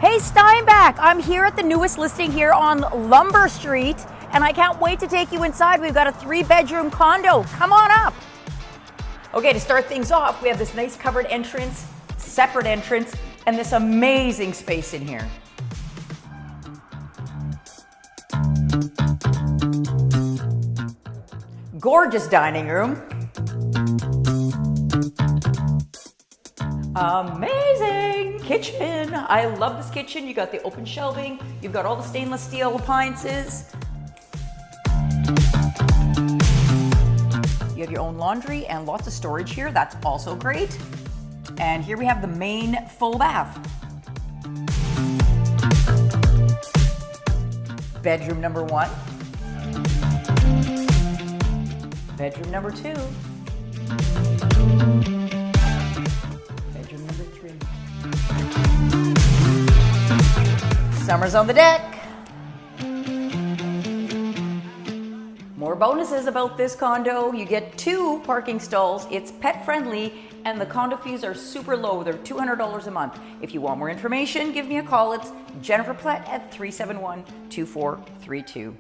Hey Steinbach, I'm here at the newest listing here on Lumber Street, and I can't wait to take you inside. We've got a 3-bedroom condo. Come on up. Okay, to start things off, we have this nice covered entrance, separate entrance, and this amazing space in here. Gorgeous dining room. Amazing kitchen. I love this kitchen. You got the open shelving. You've got all the stainless steel appliances. You have your own laundry and lots of storage here. That's also great. And here we have the main full bath. Bedroom number 1. Bedroom number 2. Bedroom number 3. Summer's on the deck. More bonuses about this condo. You get 2 parking stalls. It's pet friendly and the condo fees are super low. They're $200 a month. If you want more information, give me a call. It's Jennifer Plett at 371-2432.